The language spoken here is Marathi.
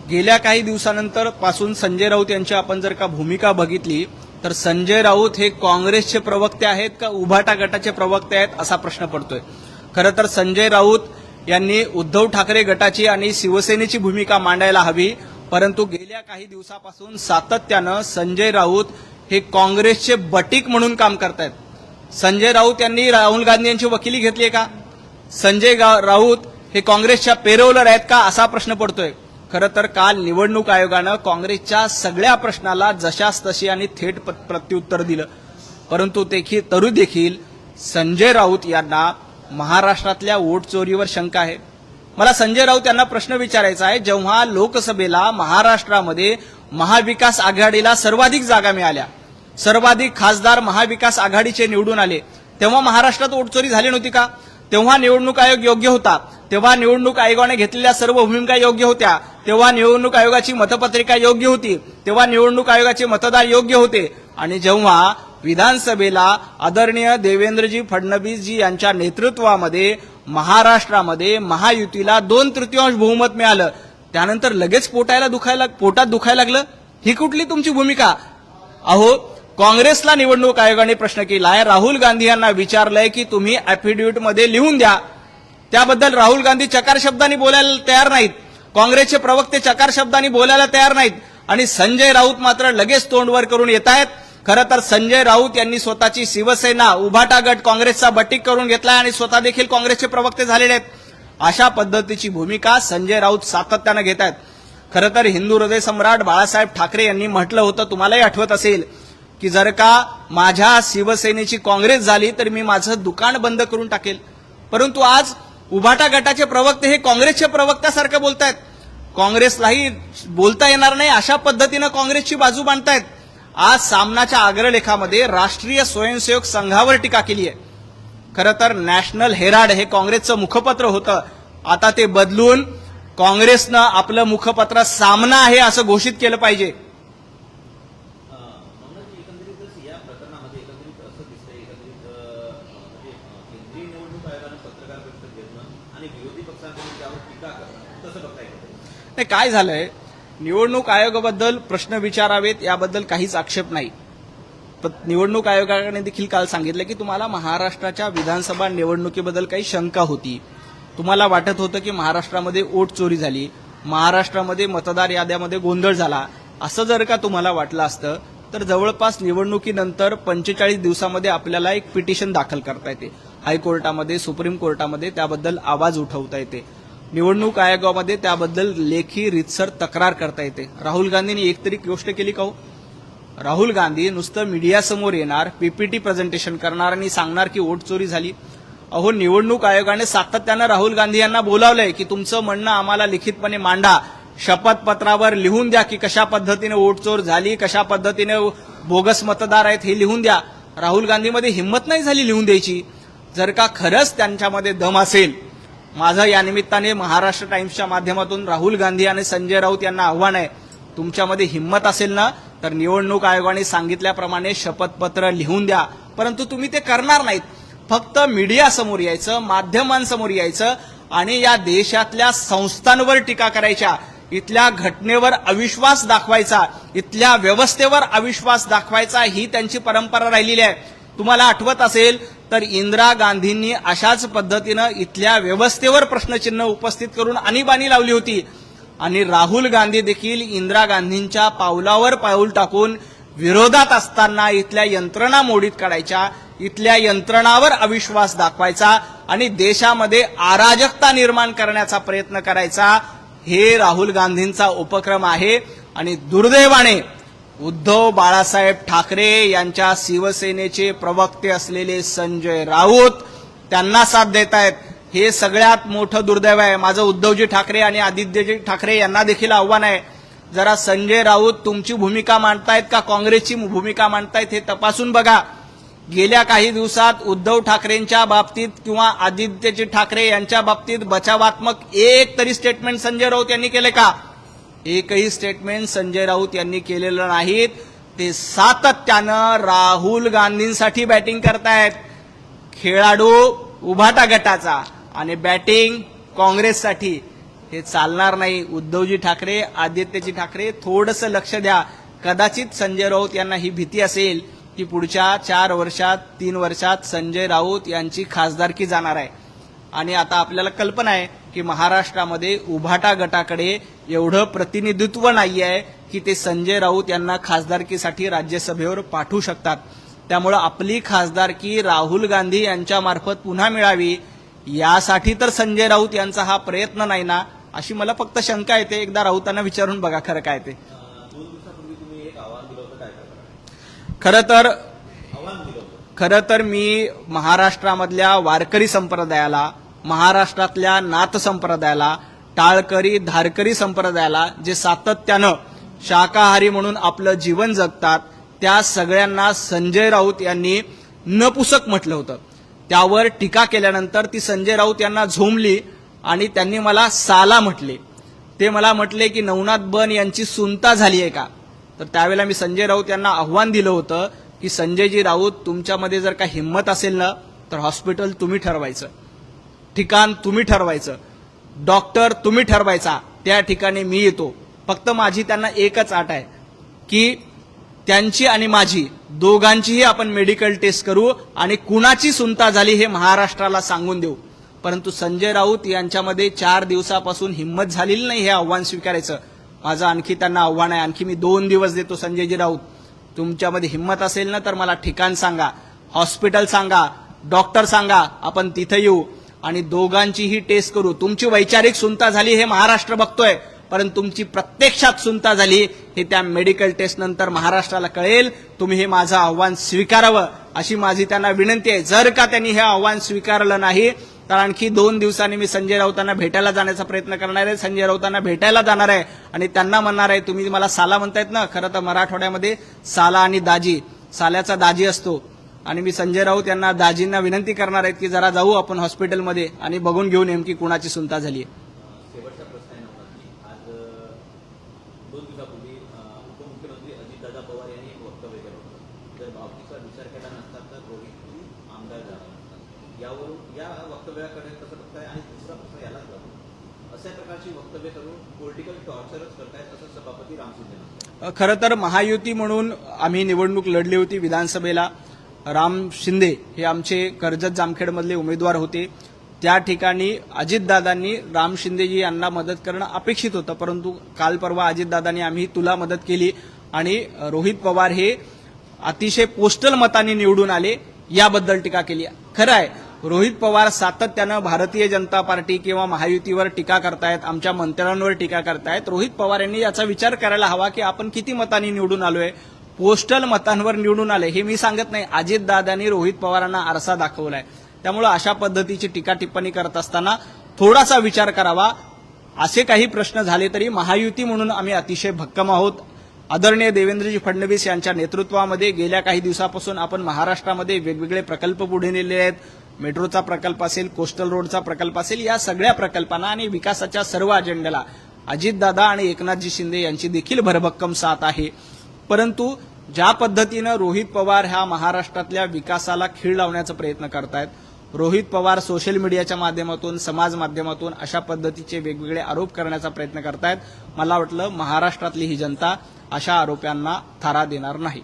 गेल्या काही दिवसानंतर पासून संजय राऊत यांची आपण जर का भूमिका बघितली तर संजय राऊत हे काँग्रेसचे प्रवक्ते आहेत का उभाटा गटाचे प्रवक्ते आहेत असा प्रश्न पडतोय। खरं तर संजय राऊत यांनी उद्धव ठाकरे गटाची आणि शिवसेनेची भूमिका मांडायला हवी, परंतु गेल्या काही दिवसापासून सातत्यानं संजय राऊत हे काँग्रेसचे बटीक म्हणून काम करतायत। संजय राऊत यांनी राहुल गांधी यांची वकिली घेतली का? संजय राऊत हे काँग्रेसच्या पेरोलर आहेत का असा प्रश्न पडतोय। खरं तर काल निवडणूक आयोगानं काँग्रेसच्या सगळ्या प्रश्नाला जशास तशी आणि थेट प्रत्युत्तर दिलं, परंतु तरी देखील संजय राऊत यांना महाराष्ट्रातल्या वोट चोरीवर शंका आहे। मला संजय राऊत यांना प्रश्न विचारायचा आहे, जेव्हा लोकसभेला महाराष्ट्रामध्ये महाविकास आघाडीला सर्वाधिक जागा मिळाल्या, सर्वाधिक खासदार महाविकास आघाडीचे निवडून आले, तेव्हा महाराष्ट्रात वोट चोरी झाली नव्हती का? तेव्हा निवडणूक आयोग योग्य होता, तेव्हा निवडणूक आयोगाने घेतलेल्या सर्व भूमिका योग्य होत्या, तेव्हा निवडणूक आयोगाची मतपत्रिका योग्य होती, तेव्हा निवडणूक आयोगाचे मतदार योग्य होते। आणि जेव्हा विधानसभेला आदरणीय देवेंद्रजी फडणवीसजी यांच्या नेतृत्वामध्ये महाराष्ट्रामध्ये महायुतीला 2/3 बहुमत मिळालं, त्यानंतर लगेच पोटात दुखायला लागलं। ही कुठली तुमची भूमिका? अहो, काँग्रेसला निवडणूक आयोगाने प्रश्न केलाय, राहुल गांधी यांना विचारलंय की तुम्ही ॲफिडेव्हिट मध्ये लिहून द्या, त्याबद्दल राहुल गांधी चकार शब्दांनी बोलायला तयार नाहीत, काँग्रेसचे प्रवक्ते चकार शब्दांनी बोलायला तयार नाहीत, आणि संजय राऊत मात्र लगेच तोंडवर करून येत आहेत। खरं तर संजय राऊत यांनी स्वतःची शिवसेना उभाटा गट काँग्रेसचा बटीक करून घेतलाय आणि स्वतः देखील काँग्रेसचे प्रवक्ते झालेले आहेत। अशा पद्धतीची भूमिका संजय राऊत सातत्यानं घेत आहेत। खरं तर हिंदू हृदय सम्राट बाळासाहेब ठाकरे यांनी म्हटलं होतं, तुम्हालाही आठवत असेल, की जर का माझ्या शिवसेनेची काँग्रेस झाली तर मी माझं दुकान बंद करून टाकेल। परंतु आज उभाटा गटाचे प्रवक्ते हे काँग्रेसच्या प्रवक्त्यासारखं बोलतायत, काँग्रेसलाही बोलता येणार नाही अशा पद्धतीनं काँग्रेसची बाजू मांडतायत। आज सामनाच्या अग्रलेखामध्ये राष्ट्रीय स्वयंसेवक संघावर टीका केली आहे। खरं तर नॅशनल हेराल्ड हे काँग्रेसचं मुखपत्र होतं, आता ते बदलून काँग्रेसनं आपलं मुखपत्र सामना आहे असं घोषित केलं पाहिजे। नाही, काय झालंय, निवडणूक आयोगाबद्दल प्रश्न विचारावेत याबद्दल काहीच आक्षेप नाही, पण निवडणूक आयोगाने देखील काल सांगितलं की तुम्हाला महाराष्ट्राच्या विधानसभा निवडणुकीबद्दल काही शंका होती, तुम्हाला वाटत होतं की महाराष्ट्रामध्ये वोट चोरी झाली, महाराष्ट्रामध्ये मतदार याद्यामध्ये गोंधळ झाला, असं जर का तुम्हाला वाटलं असतं तर जवळपास निवडणुकीनंतर 45 दिवसामध्ये आपल्याला एक पिटिशन दाखल करता येते, हायकोर्टामध्ये, सुप्रीम कोर्टामध्ये त्याबद्दल आवाज उठवता येते, निवडणूक आयोगामध्ये त्याबद्दल लेखी रीतसर तक्रार करता येते। राहुल गांधींनी एक तरी गोष्ट केली का हो? राहुल गांधी नुसतं मीडियासमोर येणार, पीपीटी प्रेझेंटेशन करणार आणि सांगणार की वोट चोरी झाली। अहो, निवडणूक आयोगाने सातत्यानं राहुल गांधी यांना बोलावलंय की तुमचं म्हणणं आम्हाला लिखितपणे मांडा, शपथपत्रावर लिहून द्या की कशा पद्धतीने वोट चोर झाली, कशा पद्धतीने बोगस मतदार आहेत हे लिहून द्या। राहुल गांधीमध्ये हिंमत नाही झाली लिहून द्यायची। जर का खरंच त्यांच्यामध्ये दम असेल, माझं या निमित्ताने महाराष्ट्र टाइम्सच्या माध्यमातून राहुल गांधी आणि संजय राऊत यांना आव्हान आहे, तुमच्यामध्ये हिंमत असेल ना तर निवडणूक आयोगाने सांगितल्याप्रमाणे शपथपत्र लिहून द्या, परंतु तुम्ही ते करणार नाहीत। फक्त मीडियासमोर यायचं, माध्यमांसमोर यायचं आणि या देशातल्या संस्थांवर टीका करायच्या, इथल्या घटनेवर अविश्वास दाखवायचा, इथल्या व्यवस्थेवर अविश्वास दाखवायचा, ही त्यांची परंपरा राहिलेली आहे। तुम्हाला आठवत असेल तर इंदिरा गांधींनी अशाच पद्धतीनं इथल्या व्यवस्थेवर प्रश्नचिन्ह उपस्थित करून आणीबाणी लावली होती, आणि राहुल गांधी देखील इंदिरा गांधींच्या पावलावर पाऊल टाकून विरोधात असताना इथल्या यंत्रणा मोडीत काढायच्या, इथल्या यंत्रणावर अविश्वास दाखवायचा आणि देशामध्ये अराजकता निर्माण करण्याचा प्रयत्न करायचा, हे राहुल गांधींचा उपक्रम आहे। आणि दुर्दैवाने उद्धव बाळासाहेब ठाकरे यांच्या शिवसेनेचे प्रवक्ते असलेले संजय राऊत त्यांना साथ देत आहेत, हे सगळ्यात मोठं दुर्दैव आहे। माझं उद्धवजी ठाकरे आणि आदित्यजी ठाकरे यांना देखील आव्हान आहे, जरा संजय राऊत तुमची भूमिका मांडतायत का काँग्रेसची भूमिका मांडतायत हे तपासून बघा। गेल्या काही दिवसात उद्धव ठाकरेंच्या बाबतीत किंवा आदित्यजी ठाकरे यांच्या बाबतीत बचावात्मक एक तरी स्टेटमेंट संजय राऊत यांनी केले का? एकही स्टेटमेंट संजय राऊत यांनी केलेलं नाहीत। ते सातत्यानं राहुल गांधींसाठी बॅटिंग करतायत, खेळाडू उभाटा गटाचा आणि बॅटिंग काँग्रेससाठी। हे चालणार नाही. उद्धवजी ठाकरे, आदित्यजी ठाकरे थोडंसं लक्ष द्या. कदाचित संजय राऊत यांना ही भीती असेल की पुढच्या 4 वर्षात 3 वर्षात संजय राऊत यांची खासदारकी जाणार आहे. आणि आता आपल्याला कल्पना आहे की महाराष्ट्रामध्ये उभाटा गटाकडे एवढं प्रतिनिधित्व नाही आहे की ते संजय राऊत यांना खासदारकीसाठी राज्यसभेवर पाठवू शकतात. त्यामुळे आपली खासदारकी राहुल गांधी यांच्या मार्फत पुन्हा मिळावी यासाठी तर संजय राऊत यांचा हा प्रयत्न नाही ना, अशी मला फक्त शंका येते. एकदा राऊतांना विचारून बघा खरं काय ते. 2 दिवसापूर्वी तुम्ही एक आव्हान दिलं होतं, काय करणार? खरं तर मी महाराष्ट्रामधल्या वारकरी संप्रदायाला, महाराष्ट्रातल्या नाथ संप्रदायाला, टाळकरी धारकरी संप्रदायाला जे सातत्यानं शाकाहारी म्हणून आपलं जीवन जगतात त्या सगळ्यांना संजय राऊत यांनी नपुसक म्हटलं होतं. त्यावर टीका केल्यानंतर ती संजय राऊत यांना झोंबली आणि त्यांनी मला साला म्हटले. ते मला म्हटले की नवनाथ बन यांची सुनता झाली आहे का. तर त्यावेळेला मी संजय राऊत यांना आव्हान दिलं होतं की संजयजी राऊत, तुमच्यामध्ये जर का हिंमत असेल ना तर हॉस्पिटल तुम्ही ठरवायचं, ठिकाण तुम्ही ठरवायचं, डॉक्टर तुम्ही ठरवायचा, त्या ठिकाणी मी येतो. फक्त माझी त्यांना एकच अट आहे की त्यांची आणि माझी दोघांचीही आपण मेडिकल टेस्ट करू आणि कुणाची सुनता झाली हे महाराष्ट्राला सांगून देऊ. परंतु संजय राऊत यांच्यामध्ये 4 दिवसापासून हिंमत झालेली नाही हे आव्हान स्वीकारायचं. माझं आणखी त्यांना आव्हान आहे, आणखी मी 2 दिवस देतो. संजयजी राऊत, तुमच्यामध्ये हिंमत असेल ना तर मला ठिकाण सांगा, हॉस्पिटल सांगा, डॉक्टर सांगा, आपण तिथे येऊ आणि दोघांचीही टेस्ट करू. तुमची वैचारिक सुनता झाली हे महाराष्ट्र बघतोय, परंतु तुमची प्रत्यक्षात सुनता झाली हे त्या मेडिकल टेस्ट नंतर महाराष्ट्राला कळेल. तुम्ही हे माझं आव्हान स्वीकारावं अशी माझी त्यांना विनंती आहे. जर का त्यांनी हे आव्हान स्वीकारलं नाही तर आणखी 2 दिवसांनी मी संजय राऊतांना भेटायला जाण्याचा प्रयत्न करणार आहे. संजय राऊतांना भेटायला जाणार आहे आणि त्यांना म्हणणार आहे, तुम्ही मला साला म्हणतायत ना, खरं तर मराठवाड्यामध्ये साला आणि दाजी, साल्याचा दाजी असतो. आणि मी संजय राऊत यांना, दाजींना विनंती करणार आहेत की जरा जाऊ आपण हॉस्पिटलमध्ये आणि बघून घेऊ नेमकी कुणाची सुनता झाली आहे. शेवटचा प्रश्न आहे नवनाथजी. आज 2 दिवसापूर्वी उपमुख्यमंत्री अजितदादा पवार यांनी एक वक्तव्य केलं होतं, जर भावकीचा विचार केला नसता तर रोहित आमदार झाला नसता. यावरून या वक्तव्याकडे कसं बघताय? आणि दुसरा प्रश्न यालाच लागतो, अशा प्रकारची वक्तव्य करून पॉलिटिकल टॉर्चरच करतायत असं सभापती राम शिंदे म्हणतात. खरं तर महायुती म्हणून आम्ही निवडणूक लढली होती विधानसभेला. राम शिंदे हे आमचे कर्जत जामखेडमधले उमेदवार होते. त्या ठिकाणी अजितदादांनी राम शिंदेजी यांना मदत करणं अपेक्षित होतं, परंतु काल परवा अजितदादांनी आम्ही तुला मदत केली आणि रोहित पवार हे अतिशय पोस्टल मतांनी निवडून आले याबद्दल टीका केली. खरं आहे, रोहित पवार सातत्यानं भारतीय जनता पार्टी किंवा महायुतीवर टीका करतायत, आमच्या मंत्र्यांवर टीका करतायत. रोहित पवार यांनी याचा विचार करायला हवा की आपण किती मतांनी निवडून आलोय. पोस्टल मतांवर निवडून आले हे मी सांगत नाही, अजितदादांनी रोहित पवारांना आरसा दाखवलाय. त्यामुळे अशा पद्धतीची टीका टिप्पणी करत असताना थोडासा विचार करावा. असे काही प्रश्न झाले तरी महायुती म्हणून आम्ही अतिशय भक्कम आहोत. आदरणीय देवेंद्रजी फडणवीस यांच्या नेतृत्वामध्ये गेल्या काही दिवसापासून आपण महाराष्ट्रामध्ये वेगवेगळे प्रकल्प पुढे नेले आहेत. मेट्रोचा प्रकल्प असेल, कोस्टल रोडचा प्रकल्प असेल, या सगळ्या प्रकल्पांना आणि विकासाच्या सर्व अजेंड्याला अजितदादा आणि एकनाथजी शिंदे यांची देखील भरभक्कम साथ आहे. परंतु ज्या पद्धतीनं रोहित पवार ह्या महाराष्ट्रातल्या विकासाला खीळ लावण्याचा प्रयत्न करतायत, रोहित पवार सोशल मीडियाच्या माध्यमातून, समाज माध्यमातून अशा पद्धतीचे वेगवेगळे आरोप करण्याचा प्रयत्न करतायत, मला वाटलं महाराष्ट्रातली ही जनता अशा आरोपांना थारा देणार नाही.